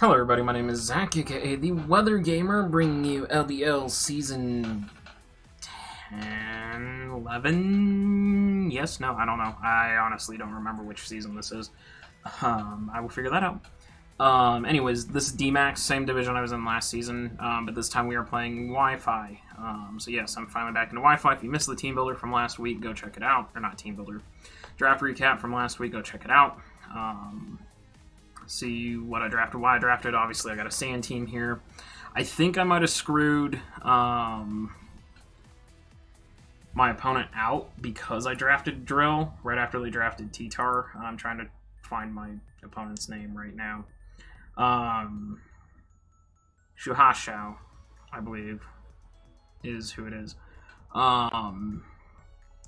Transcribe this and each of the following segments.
Hello everybody, my name is Zach, aka The Weather Gamer, bringing you LDL Season 10, 11? Yes? No? I don't know. I honestly don't remember which season this is. I will figure that out. Anyways, this is D-Max, same division I was in last season, but this time we are playing Wi-Fi. So yes, I'm finally back into Wi-Fi. If you missed the Team Builder from last week, go check it out. Or not Team Builder. Draft Recap from last week, go check it out. See what I drafted, why I drafted. Obviously, I got a sand team here. I think I might have screwed my opponent out because I drafted Drill right after they drafted Ttar. I'm trying to find my opponent's name right now. Shuhashao, I believe, is who it is.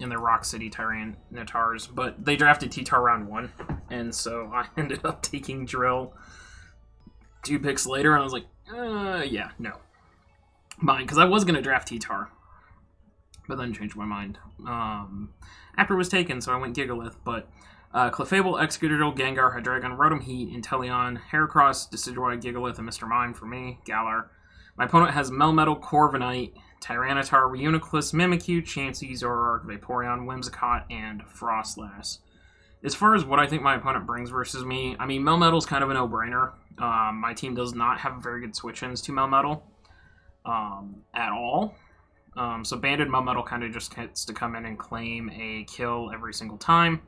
In the Rock City Tyranitars, but they drafted Ttar round 1, and so I ended up taking Drill 2 picks later, and I was like, yeah, no. Mine, because I was going to draft Ttar, but then changed my mind. After it was taken, so I went Gigalith, but Clefable, Excadrill, Gengar, Hydreigon, Rotom Heat, Inteleon, Heracross, Decidueye, Gigalith, and Mr. Mime for me, Galar. My opponent has Melmetal, Corviknight, Tyranitar, Reuniclus, Mimikyu, Chansey, Zoroark, Vaporeon, Whimsicott, and Frostlass. As far as what I think my opponent brings versus me, I mean, Melmetal's kind of a no-brainer. My team does not have very good switch-ins to Melmetal at all. So Banded Melmetal kind of just gets to come in and claim a kill every single time.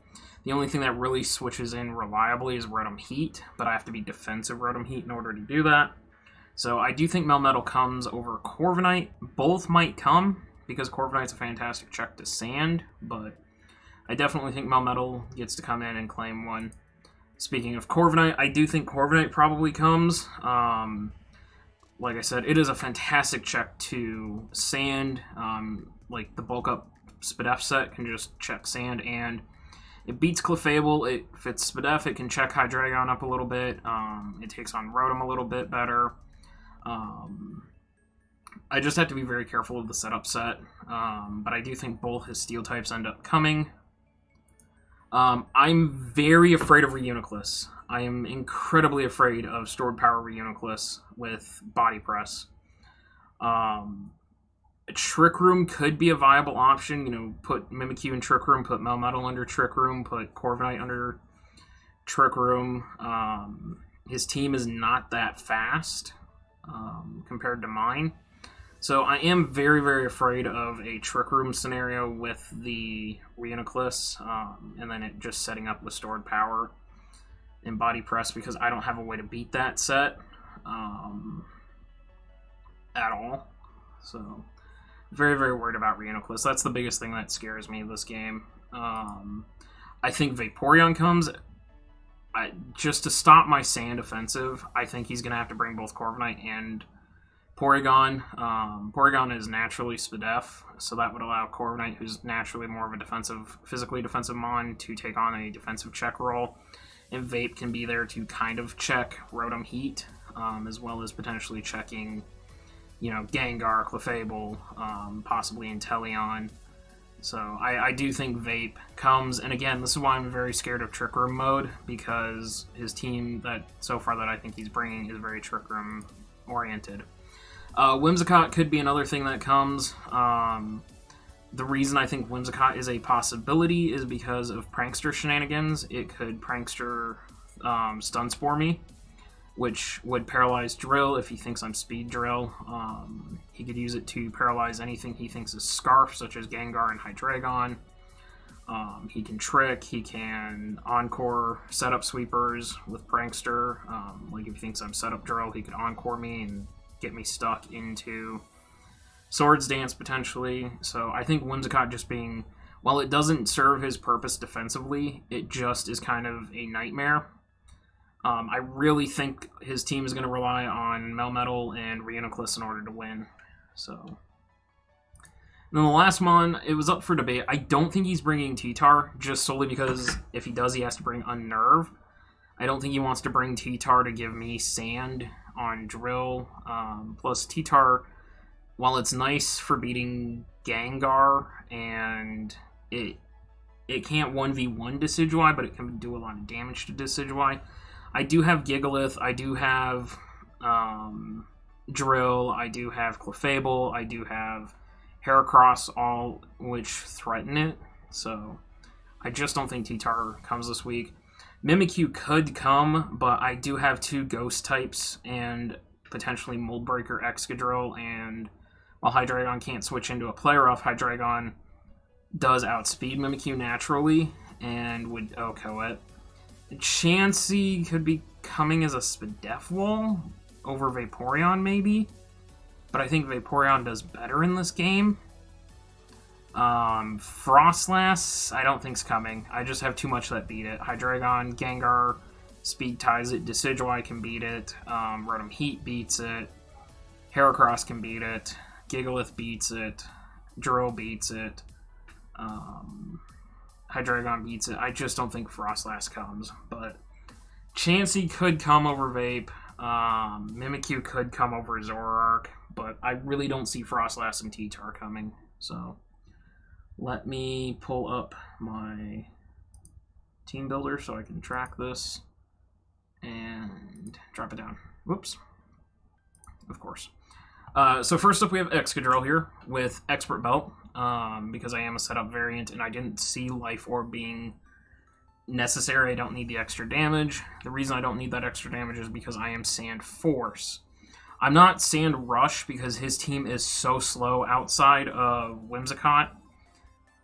The only thing that really switches in reliably is Rotom Heat, but I have to be defensive Rotom Heat in order to do that. So I do think Melmetal comes over Corviknight. Both might come, because Corviknight's a fantastic check to Sand, but I definitely think Melmetal gets to come in and claim one. Speaking of Corviknight, I do think Corviknight probably comes. Like I said, it is a fantastic check to Sand. Like the bulk up Spadef set can just check Sand, and it beats Clefable. It fits Spadef. It can check Hydreigon up a little bit. It takes on Rotom a little bit better. I just have to be very careful of the setup set, but I do think both his steel types end up coming. I'm very afraid of Reuniclus. I am incredibly afraid of Stored Power Reuniclus with Body Press. Trick Room could be a viable option. You know, put Mimikyu in Trick Room, put Melmetal under Trick Room, put Corviknight under Trick Room. His team is not that fast compared to mine. So I am very, very afraid of a Trick Room scenario with the Reuniclus, and then it just setting up with Stored Power and Body Press, because I don't have a way to beat that set at all. So very, very worried about Reuniclus. That's the biggest thing that scares me this game. I think Vaporeon comes. Just to stop my Sand offensive, I think he's going to have to bring both Corviknight and Porygon. Porygon is naturally Spadef, so that would allow Corviknight, who's naturally more of a defensive, physically defensive mon, to take on a defensive check role. And Vape can be there to kind of check Rotom Heat, as well as potentially checking, you know, Gengar, Clefable, possibly Inteleon. So I do think Vape comes, and again, this is why I'm very scared of Trick Room mode, because his team that so far that I think he's bringing is very Trick Room oriented. Whimsicott could be another thing that comes. The reason I think Whimsicott is a possibility is because of Prankster shenanigans. It could Prankster Stun Spore me, which would paralyze Drill if he thinks I'm Speed Drill. He could use it to paralyze anything he thinks is Scarf, such as Gengar and Hydreigon. He can Trick, he can Encore Setup Sweepers with Prankster. Like if he thinks I'm Setup Drill, he could Encore me and get me stuck into Swords Dance potentially. So I think Whimsicott just being, while it doesn't serve his purpose defensively, it just is kind of a nightmare. I really think his team is going to rely on Melmetal and Reuniclus in order to win. So, and then the last one, it was up for debate. I don't think he's bringing Ttar, just solely because if he does, he has to bring Unnerve. I don't think he wants to bring Ttar to give me Sand on Drill. Plus, Ttar, while it's nice for beating Gengar, and it can't 1v1 Decidueye, but it can do a lot of damage to Decidueye, I do have Gigalith, I do have Drill, I do have Clefable, I do have Heracross, all which threaten it. So I just don't think Ttar comes this week. Mimikyu could come, but I do have 2 Ghost types and potentially Mold Breaker, Excadrill, and while Hydreigon can't switch into a Play Rough, Hydreigon does outspeed Mimikyu naturally and would OHKO it. Chansey could be coming as a Spadefwall over Vaporeon, maybe, but I think Vaporeon does better in this game. Frostlass, I don't think's coming. I just have too much that beat it. Hydreigon, Gengar, Speed ties it. Decidueye can beat it. Rotom Heat beats it. Heracross can beat it. Gigalith beats it. Drill beats it. Hydreigon beats it. I just don't think Frostlass comes. But Chansey could come over Vape. Mimikyu could come over Zoroark. But I really don't see Frostlass and Ttar coming. So let me pull up my team builder so I can track this and drop it down. Whoops. Of course. So first up we have Excadrill here with Expert Belt, because I am a setup variant and I didn't see Life Orb being necessary. I don't need the extra damage. The reason I don't need that extra damage is because I am Sand Force. I'm not Sand Rush because his team is so slow outside of Whimsicott,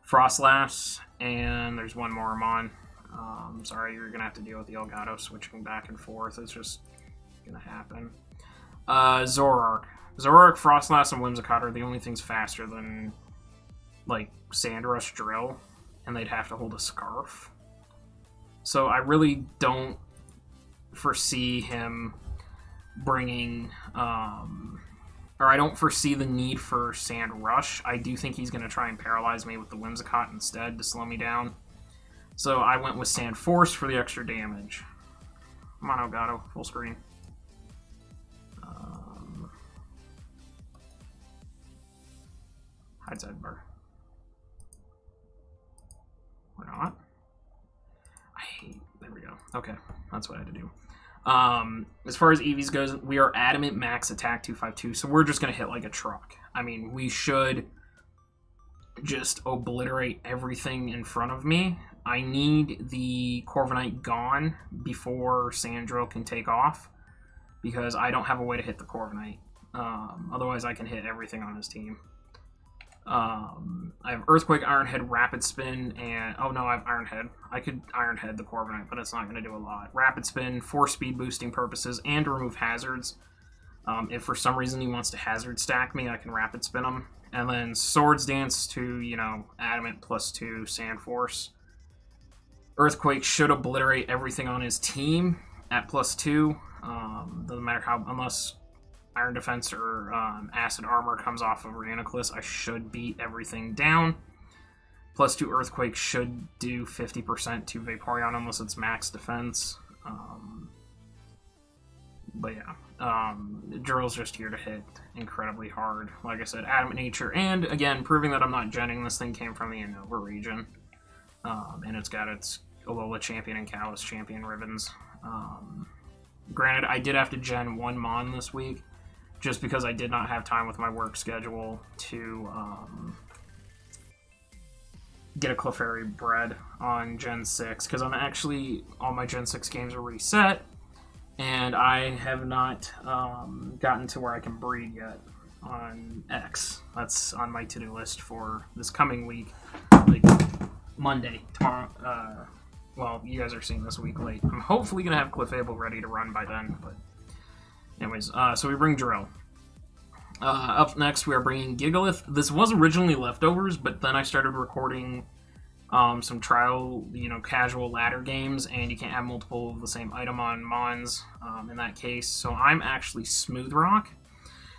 Frostlass, and there's one more I'm on. Sorry, you're going to have to deal with the Elgato switching back and forth. It's just going to happen. Zoroark. Zoroark, Frostlass, and Whimsicott are the only things faster than, like, Sandrush Drill, and they'd have to hold a Scarf. So I really don't foresee him bringing, or I don't foresee the need for Sand Rush. I do think he's going to try and paralyze me with the Whimsicott instead to slow me down. So I went with Sand Force for the extra damage. Come on, Elgato, full screen. Hide sidebar. Or not. There we go. Okay, that's what I had to do. As far as EVs goes, we are Adamant Max Attack 252, so we're just going to hit like a truck. I mean, we should just obliterate everything in front of me. I need the Corviknight gone before Sandrill can take off, because I don't have a way to hit the Corviknight. Otherwise, I can hit everything on his team. I have Earthquake, Iron Head, Rapid Spin, and... Oh, no, I have Iron Head. I could Iron Head the Corviknight, but it's not going to do a lot. Rapid Spin for speed boosting purposes and to remove hazards. If for some reason he wants to hazard stack me, I can Rapid Spin him. And then Swords Dance to, you know, Adamant +2, Sand Force. Earthquake should obliterate everything on his team at +2. Doesn't matter how... Unless Iron Defense or Acid Armor comes off of Reuniclus, I should beat everything down. +2 Earthquake should do 50% to Vaporeon unless it's max defense. But yeah, Drill's just here to hit incredibly hard. Like I said, Adamant Nature, and again, proving that I'm not genning, this thing came from the Unova region. And it's got its Alola Champion and Kalos Champion ribbons. Granted, I did have to gen 1 Mon this week, just because I did not have time with my work schedule to get a Clefairy bred on Gen 6, because I'm actually, all my Gen 6 games are reset, and I have not gotten to where I can breed yet on X. That's on my to-do list for this coming week, like Monday, tomorrow. Well, you guys are seeing this a week late. I'm hopefully going to have Clefable ready to run by then, but anyways, so we bring Drill. Up next, we are bringing Gigalith. This was originally Leftovers, but then I started recording some trial, casual ladder games, and you can't have multiple of the same item on Mons in that case. So I'm actually Smooth Rock,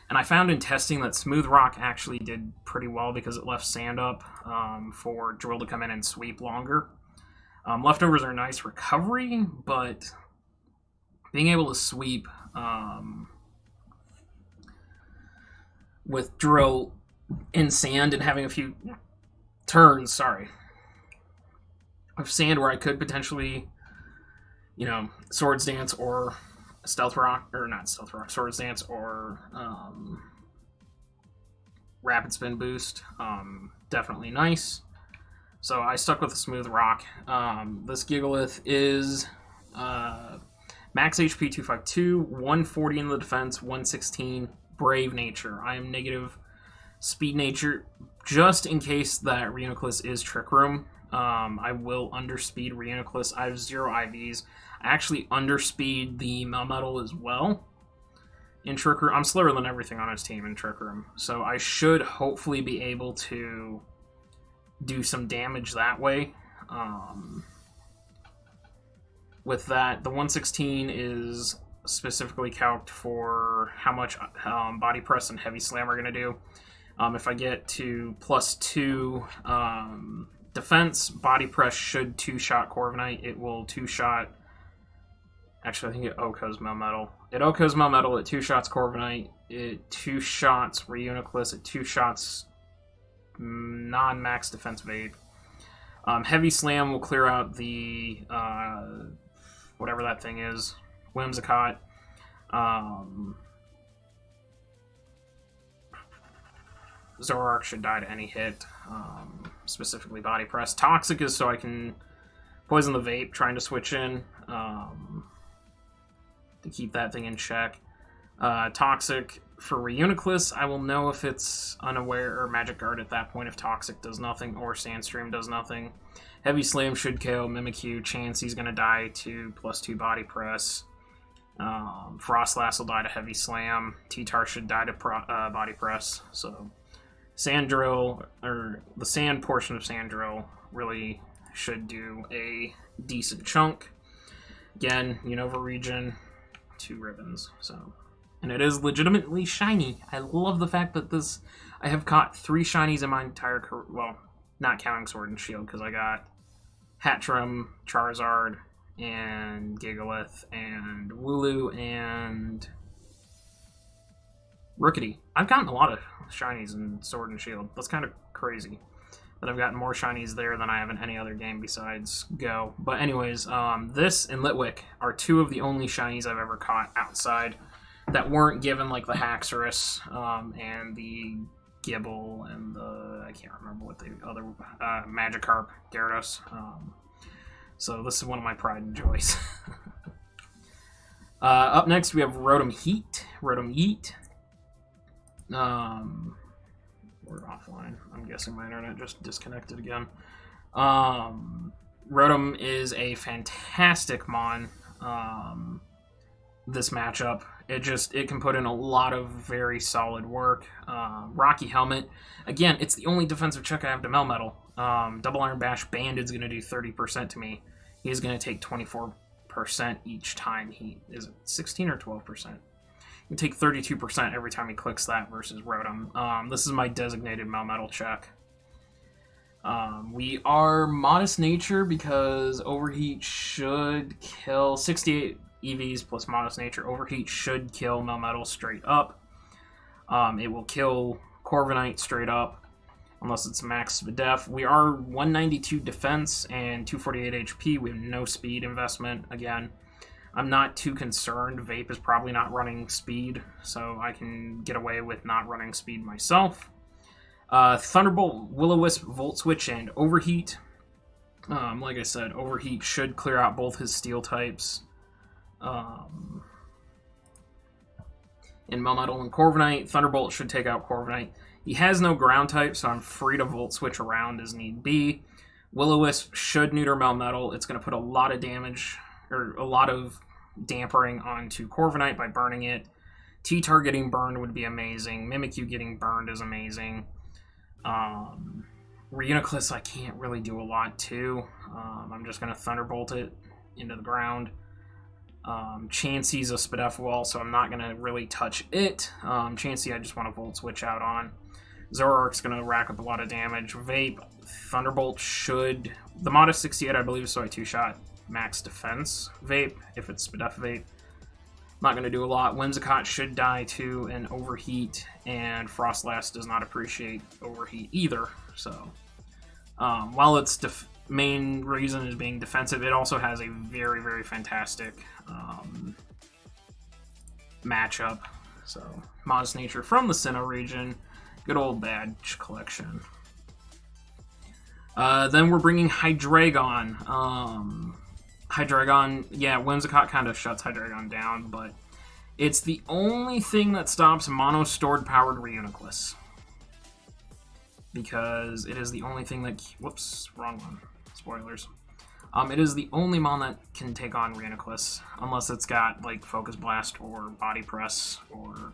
and I found in testing that Smooth Rock actually did pretty well because it left sand up for Drill to come in and sweep longer. Leftovers are nice recovery, but being able to sweep with Drill in sand and having a few turns, of sand where I could potentially you know, Swords Dance or Stealth Rock, or not Stealth Rock, Swords Dance or Rapid Spin Boost. Definitely nice. So I stuck with the Smooth Rock. This Gigalith is max HP 252, 140 in the defense, 116 Brave Nature. I am negative Speed Nature just in case that Reuniclus is Trick Room. I will underspeed Reuniclus. I have 0 IVs. I actually underspeed the Melmetal as well in Trick Room. I'm slower than everything on his team in Trick Room, so I should hopefully be able to do some damage that way. With that, the 116 is specifically calced for how much Body Press and Heavy Slam are going to do. If I get to +2 defense, Body Press should 2-shot Corviknight. It will 2-shot... Actually, I think it OHKOs Melmetal. It OHKOs Melmetal, it 2-shots Corviknight, it 2-shots Reuniclus, it 2-shots non-max defense Vape. Heavy Slam will clear out the whatever that thing is, Whimsicott. Zoroark should die to any hit, specifically Body Press. Toxic is so I can poison the Vape, trying to switch in to keep that thing in check. Toxic for Reuniclus, I will know if it's unaware or Magic Guard at that point if Toxic does nothing or Sandstream does nothing. Heavy Slam should KO Mimikyu. Chansey's going to die to +2 Body Press. Frostlass will die to Heavy Slam. Ttar should die to Body Press. So Sand Drill, or the sand portion of Sand Drill, really should do a decent chunk. Again, Unova region, 2 ribbons. So, and it is legitimately shiny. I love the fact that this... I have caught 3 shinies in my entire career. Well, not counting Sword and Shield, because I got Hatchrim, Charizard, and Gigalith, and Wooloo, and Rookity. I've gotten a lot of shinies in Sword and Shield. That's kind of crazy that I've gotten more shinies there than I have in any other game besides Go. But anyways, this and Litwick are 2 of the only shinies I've ever caught outside that weren't given, like the Haxorus and the Gibble and the... I can't remember what the other... Magikarp, Gyarados. So this is one of my pride and joys. Up next, we have Rotom Heat. Rotom Yeet. We're offline. I'm guessing my internet just disconnected again. Rotom is a fantastic Mon. This matchup, it can put in a lot of very solid work. Rocky Helmet, again, it's the only defensive check I have to Melmetal. Double Iron Bash Banded's going to do 30% to me. He's going to take 24% each time is it 16 or 12%? You take 32% every time he clicks that versus Rotom. This is my designated Melmetal check. We are Modest Nature because Overheat should kill 68 EVs plus Modest Nature. Overheat should kill Melmetal straight up. It will kill Corviknight straight up unless it's max def. We are 192 defense and 248 HP. We have no speed investment. Again, I'm not too concerned. Vape is probably not running speed, so I can get away with not running speed myself. Thunderbolt, Will-O-Wisp, Volt Switch, and Overheat. Like I said, Overheat should clear out both his steel types. In Melmetal and Corviknight, Thunderbolt should take out Corviknight. He has no ground type, so I'm free to Volt Switch around as need be. Will-O-Wisp should neuter Melmetal. It's going to put a lot of damage, or a lot of dampering onto Corviknight by burning it. Ttar getting burned would be amazing. Mimikyu getting burned is amazing. Reuniclus I can't really do a lot to. I'm just going to Thunderbolt it into the ground. Chansey's a Spadef Wall, so I'm not going to really touch it. Chansey I just want to Volt Switch out on. Zoroark's going to rack up a lot of damage. Vape, Thunderbolt should... The Modest 68 I believe, so I 2-shot max defense Vape, if it's Spadef Vape. Not going to do a lot. Whimsicott should die to an Overheat, and Frostlass does not appreciate Overheat either. So, while it's main reason is being defensive. It also has a very, very fantastic matchup. So, Modest Nature from the Sinnoh region. Good old badge collection. Then we're bringing Hydreigon. Hydreigon, yeah, Whimsicott kind of shuts Hydreigon down, but it's the only thing that stops Mono Stored Powered Reuniclus. Because it is the only thing that... Whoops, wrong one. Spoilers. It is the only mon that can take on Reuniclus, unless it's got, like, Focus Blast or Body Press or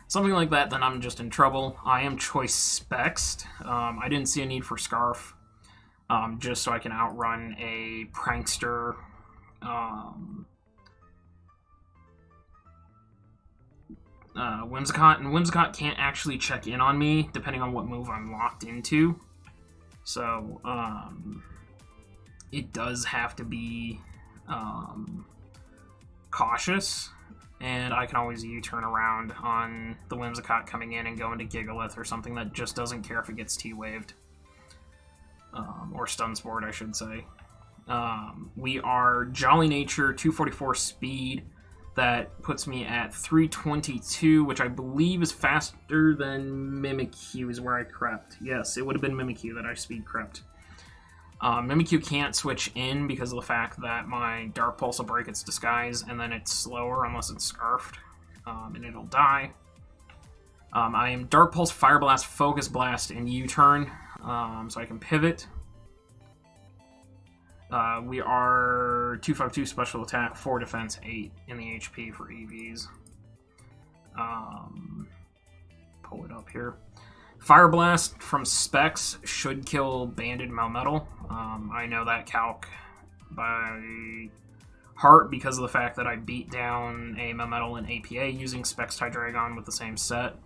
something like that, then I'm just in trouble. I am Choice Spexed. I didn't see a need for Scarf, just so I can outrun a Prankster. Whimsicott, and Whimsicott can't actually check in on me, depending on what move I'm locked into. So, it does have to be cautious, and I can always U-turn around on the Whimsicott coming in and go into Gigalith or something that just doesn't care if it gets T-waved. Or Stun Sport, I should say. We are Jolly Nature, 244 speed. That puts me at 322, which I believe is faster than Mimikyu is where I crept. Yes, it would have been Mimikyu that I speed crept. Mimikyu can't switch in because of the fact that my Dark Pulse will break its disguise, and then it's slower unless it's Scarfed, and it'll die. I am Dark Pulse, Fire Blast, Focus Blast, and U-turn, so I can pivot. We are 252 special attack, 4 defense, 8 in the HP for EVs. Pull it up here. Fire Blast from Specs should kill Banded Melmetal. I know that calc by heart because of the fact that I beat down a Melmetal in APA using Specs Hydreigon with the same set.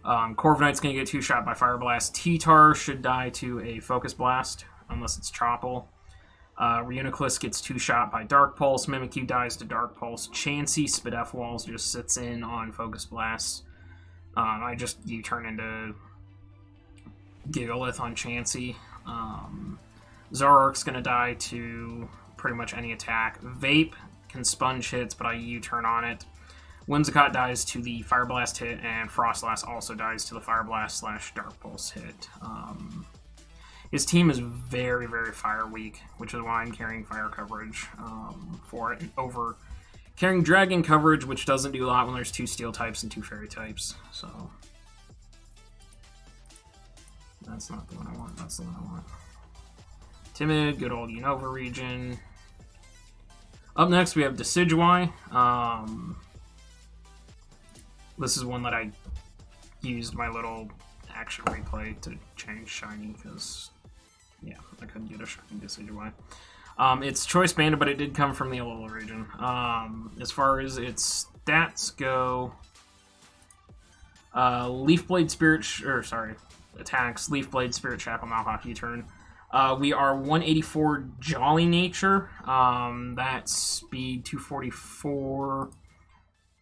Corviknight's going to get 2-shot by Fire Blast. Ttar should die to a Focus Blast, unless it's Choppel. Reuniclus gets 2-shot by Dark Pulse. Mimikyu dies to Dark Pulse. Chansey, Spidef Walls just sits in on Focus Blast. I just U-turn into Gigalith on Chansey. Zoroark's going to die to pretty much any attack. Vape can sponge hits, but I U-turn on it. Whimsicott dies to the Fire Blast hit, and Frostlass also dies to the Fire Blast / Dark Pulse hit. His team is very, very fire weak, which is why I'm carrying fire coverage for it, over carrying dragon coverage, which doesn't do a lot when there's 2 steel types and 2 fairy types. So that's not the one I want. That's the one I want. Timid, good old Unova region. Up next, we have Decidueye. This is one that I used my little action replay to change shiny because, yeah, I couldn't get a shiny Decidueye. It's choice banded, but it did come from the Alola region. As far as its stats go, Leaf Blade Spirit, attacks, Leaf Blade, Spirit Shackle, Knockoff, U-turn. We are 184 Jolly Nature. That speed 244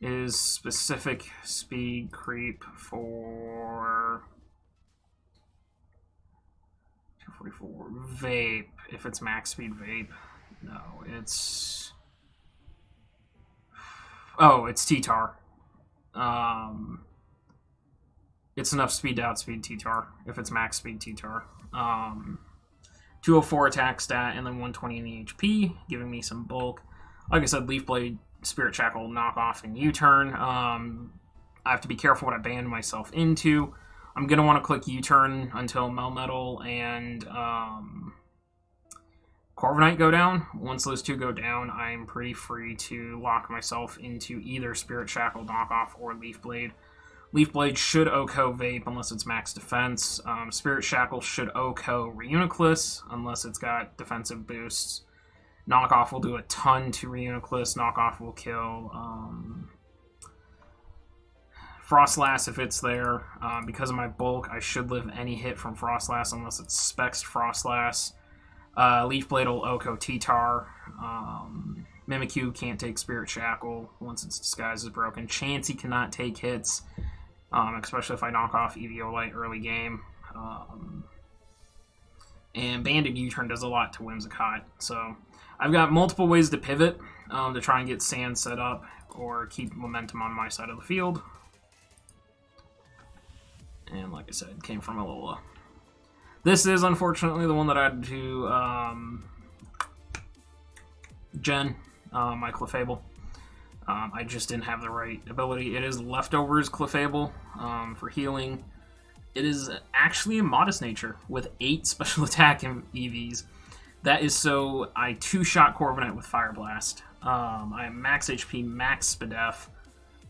is specific speed creep for 244 Vape. If it's max speed Vape, no, it's it's Ttar. It's enough speed to outspeed Ttar if it's max speed Ttar. 204 attack stat and then 120 in the HP, giving me some bulk. Like I said, Leaf Blade, Spirit Shackle, Knockoff, and U-turn. I have to be careful what I band myself into. I'm going to want to click U-turn until Melmetal and Corviknight go down. Once those two go down, I'm pretty free to lock myself into either Spirit Shackle, Knockoff, or Leaf Blade. Leaf Blade should OHKO Vape unless it's max defense. Spirit Shackle should OHKO Reuniclus unless it's got defensive boosts. Knockoff will do a ton to Reuniclus. Knockoff will kill Frostlass if it's there. Because of my bulk, I should live any hit from Frostlass unless it's Specs Frostlass. Leaf Blade will OHKO Ttar. Mimikyu can't take Spirit Shackle once its disguise is broken. Chansey cannot take hits, especially if I knock off Eviolite early game. and Banded U-Turn does a lot to Whimsicott. So I've got multiple ways to pivot to try and get Sand set up or keep momentum on my side of the field. And like I said, came from Alola. This is unfortunately the one that I had to gen my Clefable. I just didn't have the right ability. It is Leftovers Clefable for healing. It is actually a Modest Nature with 8 special attack EVs. That is so I 2-shot Corviknight with Fire Blast. I am max HP, max Spadef,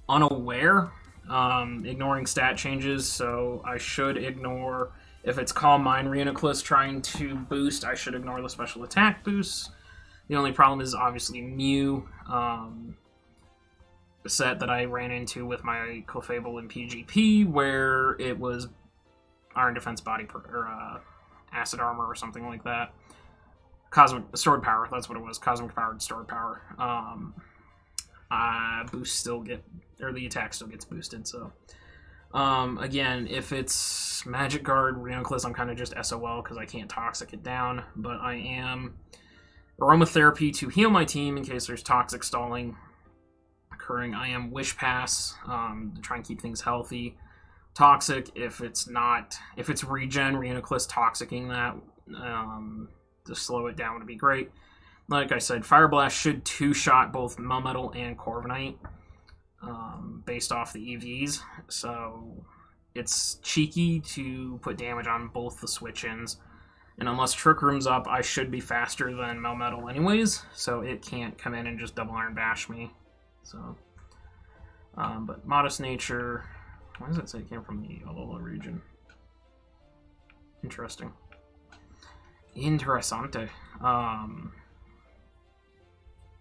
unaware, ignoring stat changes, so I should ignore, if it's Calm Mind Reuniclus trying to boost, I should ignore the special attack boosts. The only problem is obviously Mew, the set that I ran into with my Clefable in PGP, where it was Iron Defense Body, or Acid Armor or something like that. Cosmic Stored Power, that's what it was. Cosmic Powered Stored Power. Boosts still get, or the attack still gets boosted. So again, if it's Magic Guard, Reuniclus, I'm kind of just SOL because I can't Toxic it down. But I am Aromatherapy to heal my team in case there's Toxic stalling occurring. I am Wish Pass to try and keep things healthy. Toxic if it's Regen, Reuniclus Toxicing that. To slow it down would be great. Like I said, Fire Blast should 2-shot both Melmetal and Corviknight based off the EVs. So it's cheeky to put damage on both the switch-ins. And unless Trick Room's up, I should be faster than Melmetal anyways. So it can't come in and just double Iron Bash me. So, but Modest Nature, why does it say it came from the Alola region? Interesting. Interessante.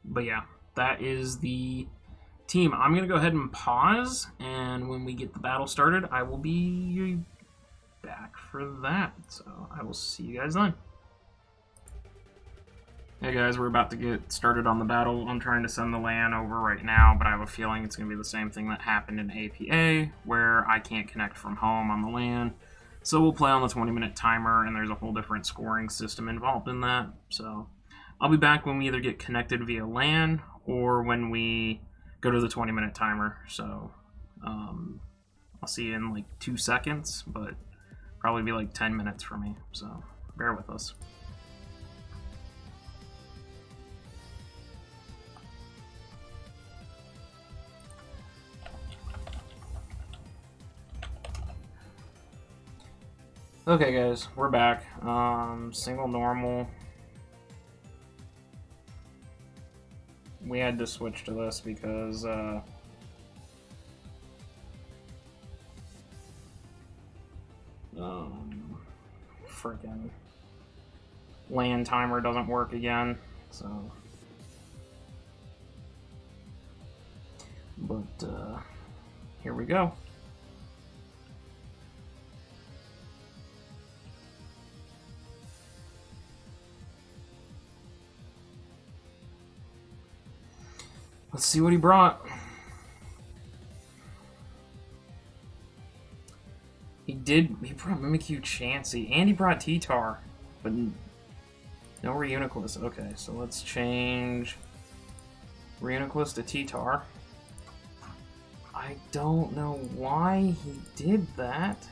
But yeah, that is the team. I'm going to go ahead and pause, and when we get the battle started, I will be back for that. So I will see you guys then. Hey guys, we're about to get started on the battle. I'm trying to send the LAN over right now, but I have a feeling it's going to be the same thing that happened in APA, where I can't connect from home on the LAN. So we'll play on the 20-minute timer, and there's a whole different scoring system involved in that. So I'll be back when we either get connected via LAN or when we go to the 20-minute timer. So I'll see you in like 2 seconds, but probably be like 10 minutes for me. So bear with us. Okay guys, we're back. Single normal. We had to switch to this because freaking LAN timer doesn't work again, so but here we go. Let's see what he brought. He brought Mimikyu Chansey, and he brought Ttar, but no Reuniclus. Okay, so let's change Reuniclus to Ttar. I don't know why he did that,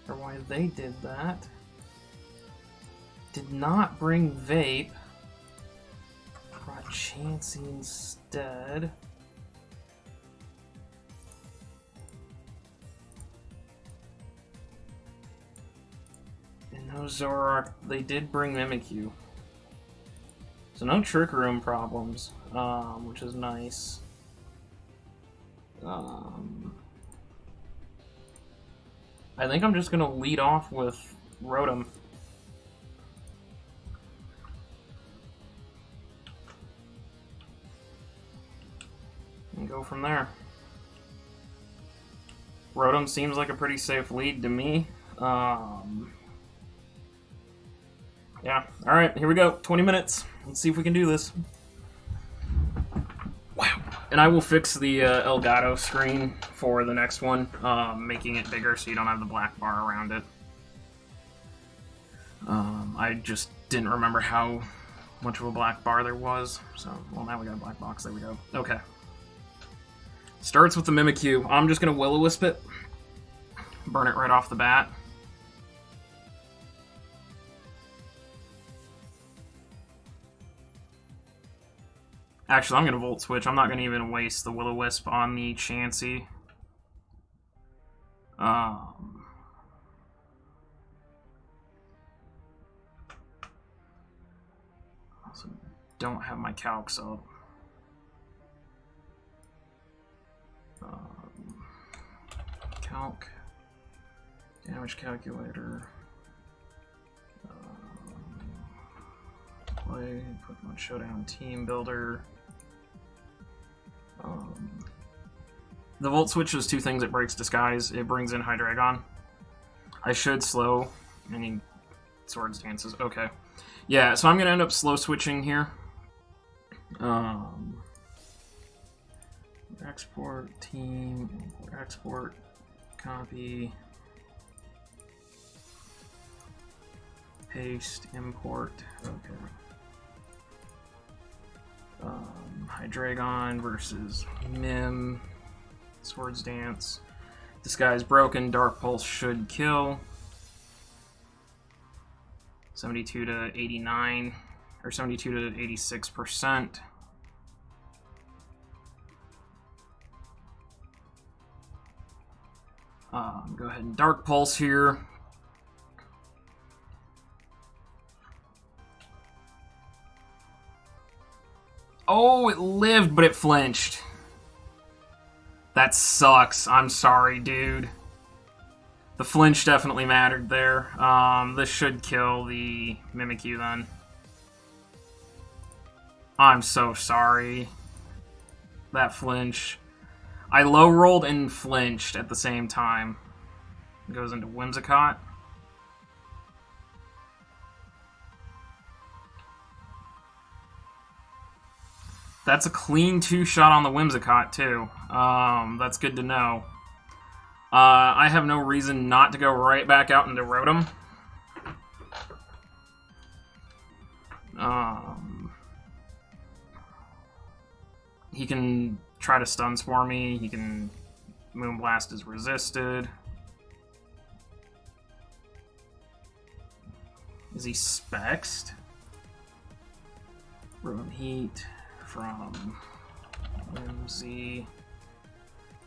or why they did that. Did not bring Vape. Brought Chansey instead. And no Zoroark. They did bring Mimikyu. So no Trick Room problems, which is nice. I think I'm just gonna lead off with Rotom. And go from there. Rotom seems like a pretty safe lead to me. Yeah, alright, here we go. 20 minutes. Let's see if we can do this. Wow. And I will fix the Elgato screen for the next one, making it bigger so you don't have the black bar around it. I just didn't remember how much of a black bar there was. So, well, now we got a black box. There we go. Okay. Starts with the Mimikyu. I'm just going to Will-O-Wisp it. Burn it right off the bat. Actually, I'm going to Volt Switch. I'm not going to even waste the Will-O-Wisp on the Chansey. Also don't have my calcs up. Calc. Damage calculator. Play. Pokemon Showdown Team Builder. The Volt Switch is two things. It breaks Disguise. It brings in Hydreigon. I should slow any Swords Dances. Okay. Yeah, so I'm going to end up slow switching here. Export, team, import, export, copy, paste, import. Okay. Hydreigon versus Mim. Swords Dance. Disguise broken. Dark Pulse should kill. 72 to 89, or 72 to 86%. Go ahead and Dark Pulse here. Oh, it lived, but it flinched. That sucks. I'm sorry, dude. The flinch definitely mattered there. This should kill the Mimikyu then. I'm so sorry. That flinch. I low rolled and flinched at the same time. It goes into Whimsicott. That's a clean 2-shot on the Whimsicott too. That's good to know. I have no reason not to go right back out into Rotom. He can try to Stun Spore me. He can Moonblast is resisted. Is he Spexed? Rotom Heat from Whimsy.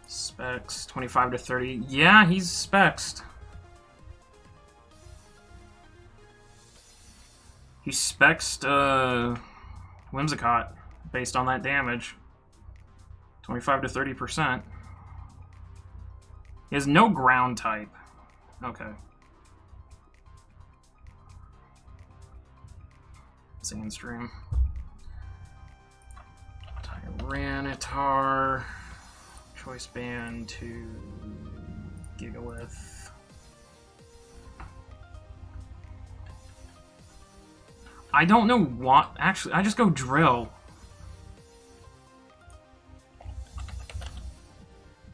Specs 25 to 30. Yeah, he's Spexed. He Spexed Whimsicott based on that damage. 25 to 30%. He has no ground type. Okay. Sandstream. Tyranitar. Choice Band to Gigalith. I don't know what. Actually, I just go Drill.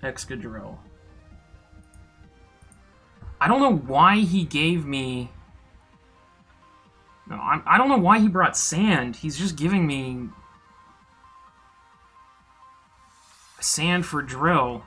Excadrill. I don't know why he gave me. No, I don't know why he brought Sand. He's just giving me Sand for Drill.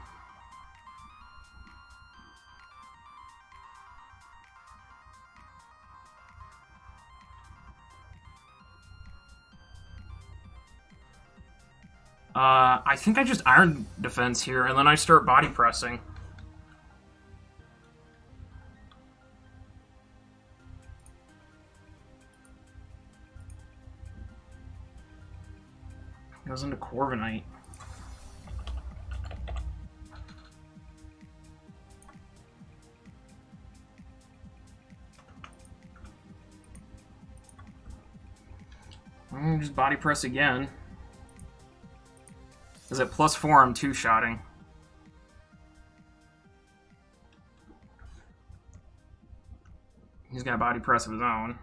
I think I just Iron Defense here, and then I start body pressing. Goes into Corviknight. Just body press again. Is it +4? I'm 2-shotting. He's got a body press of his own.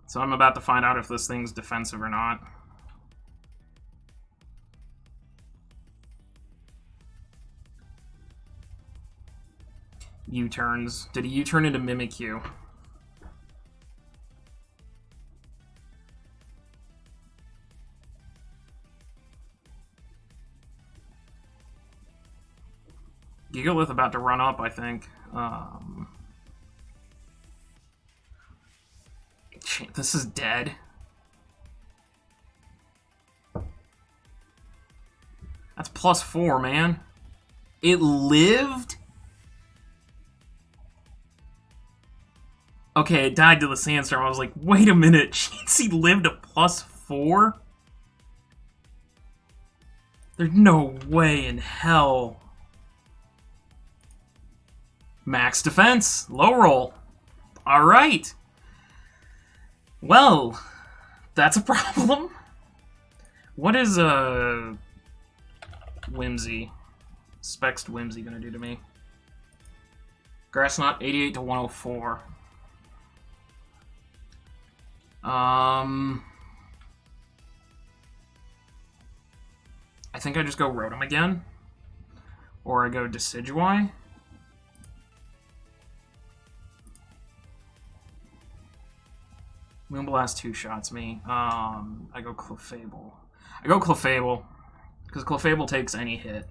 So I'm about to find out if this thing's defensive or not. U-turns. Did he U-turn into Mimikyu? Gigalith about to run up, I think. This is dead. That's +4, man. It lived? Okay, it died to the Sandstorm. I was like, wait a minute. Chansey lived a +4? There's no way in hell. Max defense. Low roll. Alright. Well, that's a problem. What is Whimsy? Spexed Whimsy gonna do to me? Grass Knot 88 to 104. I think I just go Rotom again. Or I go Decidueye. Moonblast two-shots me. I go Clefable. I go Clefable. Because Clefable takes any hit.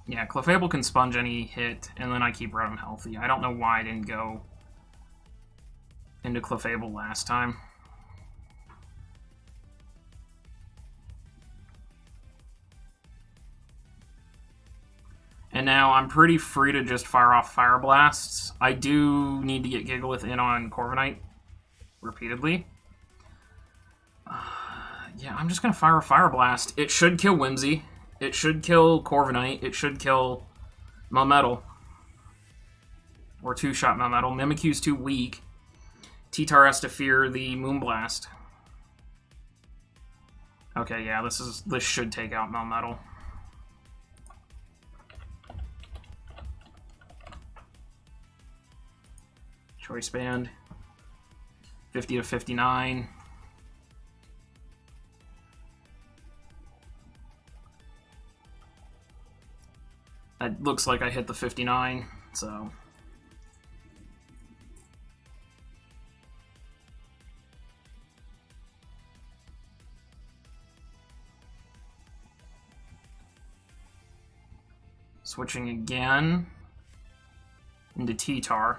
Yeah, Clefable can sponge any hit, and then I keep Rotom healthy. I don't know why I didn't go into Clefable last time. And now I'm pretty free to just fire off Fire Blasts. I do need to get Gigalith in on Corviknight repeatedly. Yeah, I'm just going to fire a Fire Blast. It should kill Whimsy. It should kill Corviknight. It should kill Melmetal. Or two-shot Melmetal. Mimikyu's too weak. Ttar has to fear the Moonblast. Okay, yeah, this should take out Melmetal. Choice Band. 50 to 59. That looks like I hit the 59, so... Switching again into Ttar.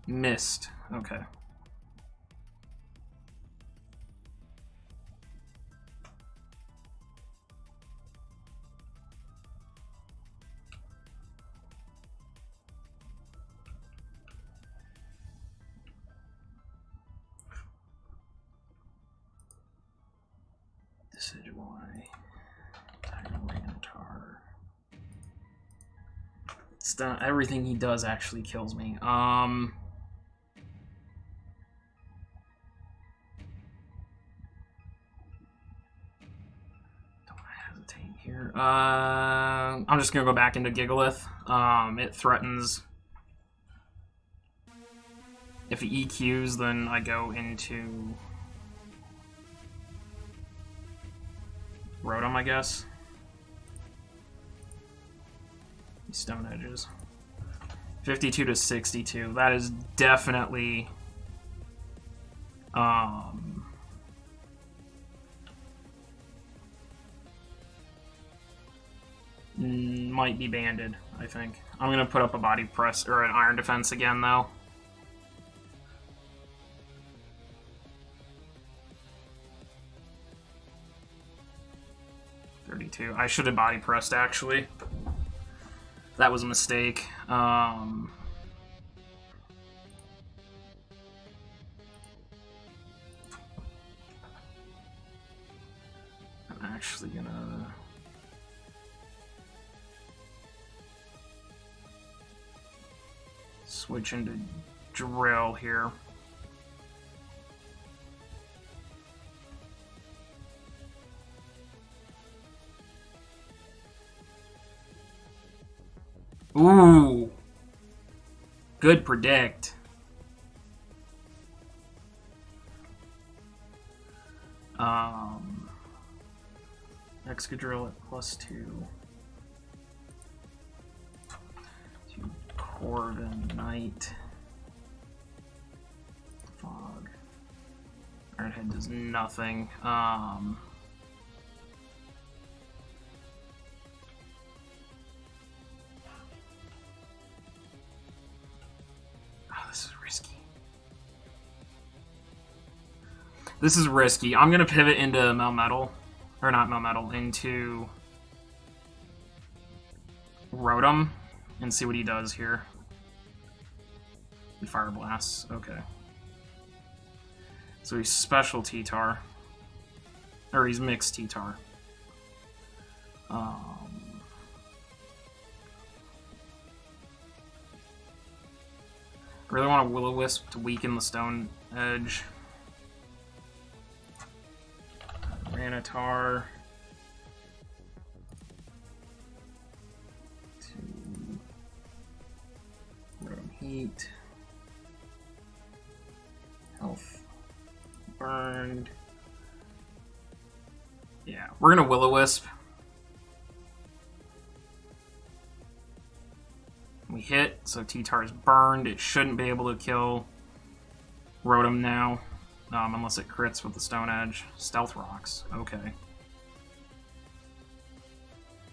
Missed. Okay. Decidueye. Tyranitar. It's done. Everything he does actually kills me. Here. I'm just gonna go back into Gigalith. It threatens. If he EQs, then I go into Rotom, I guess. Stone Edges. 52 to 62. That is definitely might be banded, I think. I'm gonna put up a body press or an iron defense again though. I should have body pressed actually. That was a mistake. I'm actually gonna switch into Drill here. Ooh. Good predict. Excadrill at +2. To Corviknight. Fog. Iron Head does nothing. Oh, this is risky. This is risky. I'm gonna pivot into Melmetal. Or not Melmetal, into Rotom and see what he does here. He Fire Blasts. Okay. So he's special Ttar. Or he's mixed Ttar. Really want a Will-O-Wisp to weaken the Stone Edge. Tyrannitar. To Rotom Heat. Health burned. Yeah, we're gonna Will-O-Wisp. We hit, so Ttar's burned. It shouldn't be able to kill Rotom now. Unless it crits with the Stone Edge. Stealth Rocks. Okay.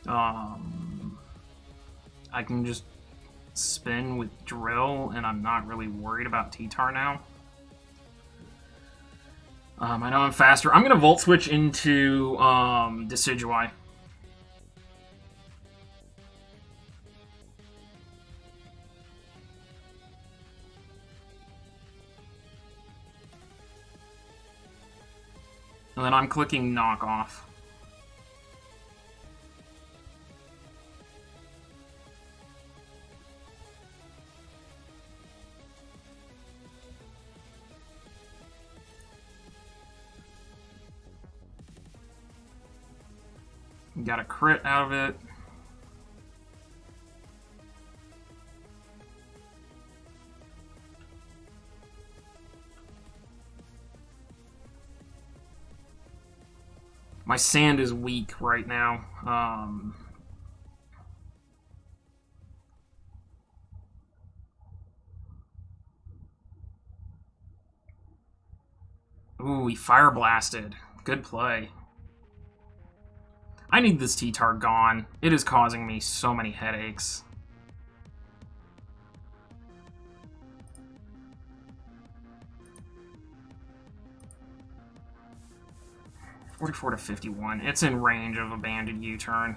I can just spin with Drill, and I'm not really worried about Ttar now. I know I'm faster. I'm going to Volt Switch into Decidueye. And then I'm clicking Knock Off. Got a crit out of it. My sand is weak right now. Ooh, he Fire Blasted. Good play. I need this Ttar gone. It is causing me so many headaches. $44 to $51. It's in range of a Banded U-turn.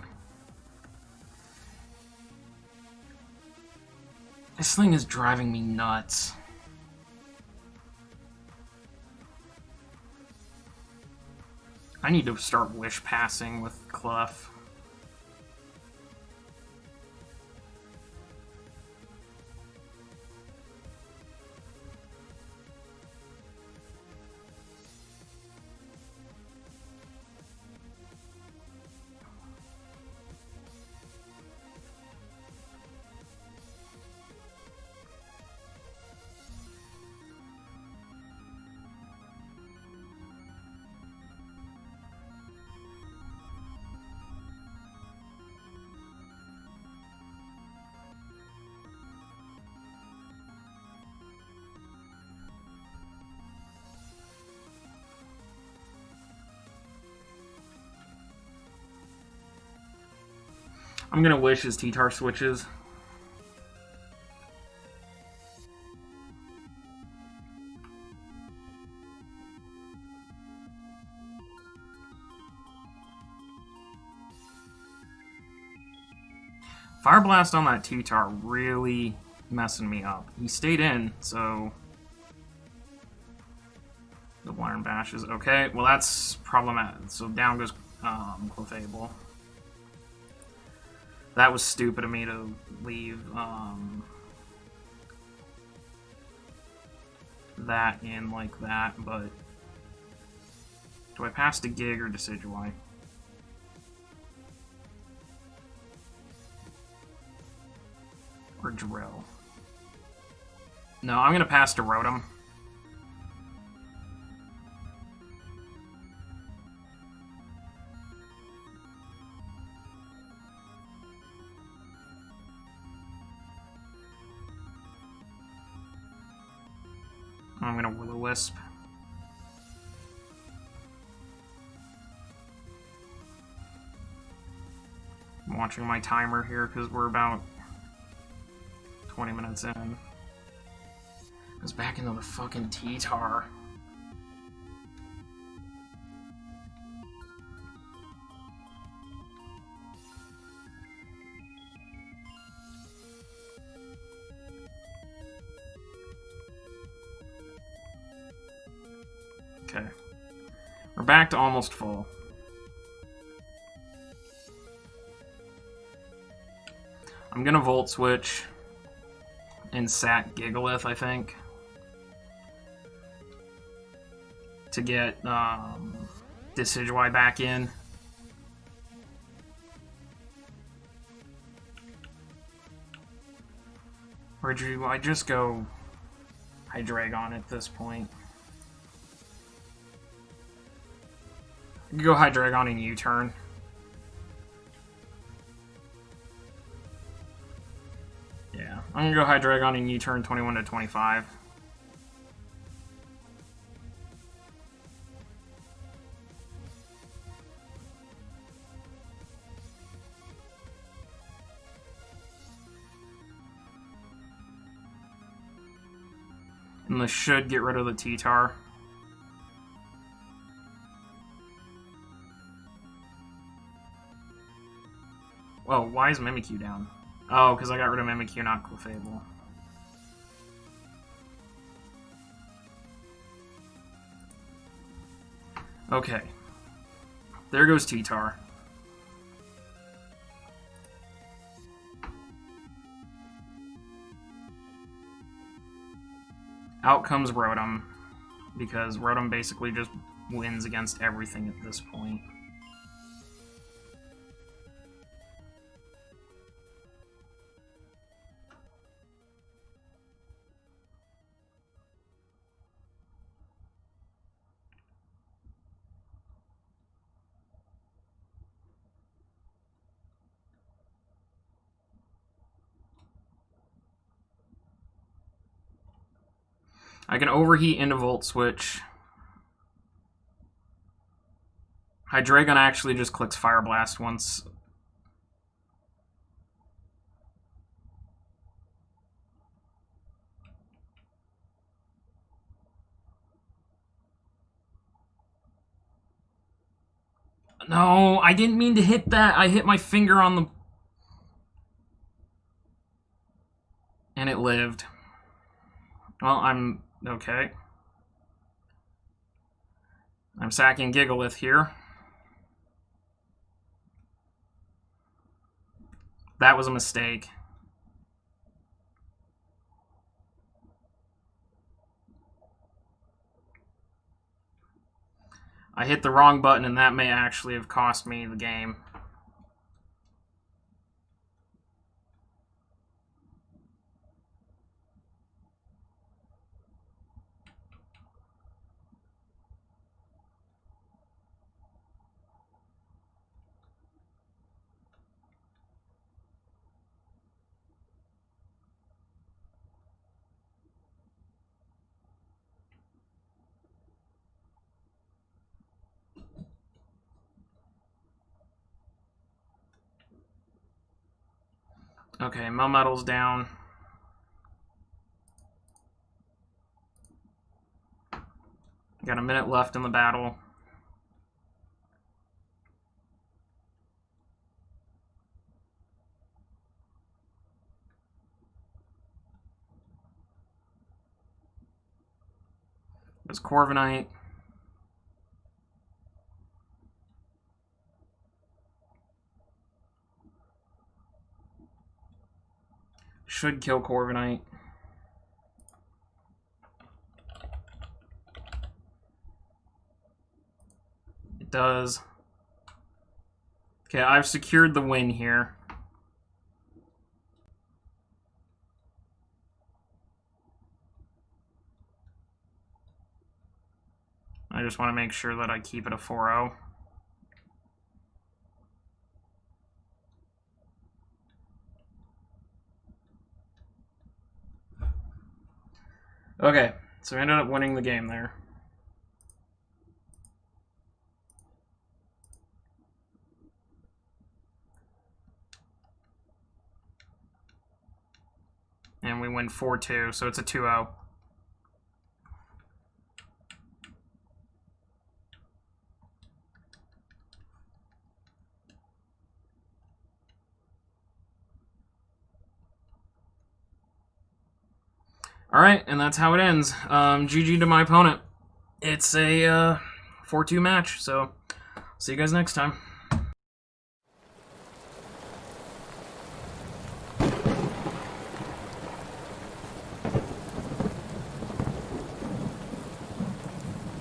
This thing is driving me nuts. I need to start Wish Passing with Clef. I'm gonna wish his Ttar switches. Fire Blast on that Ttar really messing me up. He stayed in, so the Iron Bash is okay. Well, that's problematic. So down goes Clefable. That was stupid of me to leave that in like that, but do I pass to Gig or Decidueye? Or Drill? No, I'm gonna pass to Rotom. I'm gonna Will-O-Wisp. I'm watching my timer here because we're about 20 minutes in. Goes back into the fucking Ttar. Okay. We're back to almost full. I'm gonna Volt Switch and sack Gigalith, I think, to get Decidueye back in. Or do I just go Hydreigon at this point? I could go Hydreigon and U-turn. Yeah, I'm gonna go Hydreigon and U-turn 21 to 25. And this should get rid of the Ttar. Whoa, why is Mimikyu down? Oh, because I got rid of Mimikyu, not Clefable. Okay. There goes Ttar. Out comes Rotom, because Rotom basically just wins against everything at this point. I can overheat into Volt Switch. Hydreigon actually just clicks Fire Blast once. No, I didn't mean to hit that. I hit my finger on the... And it lived. Well, I'm... okay. I'm sacking Gigalith here. That was a mistake. I hit the wrong button, and that may actually have cost me the game. Okay, Melmetal's down. Got a minute left in the battle. There's Corviknight. Should kill Corviknight. It does. Okay, I've secured the win here. I just want to make sure that I keep it a 4-0. Okay, so we ended up winning the game there. And we win 4-2, so it's a 2-0. Alright, and that's how it ends. GG to my opponent. It's a 4-2 match, so see you guys next time.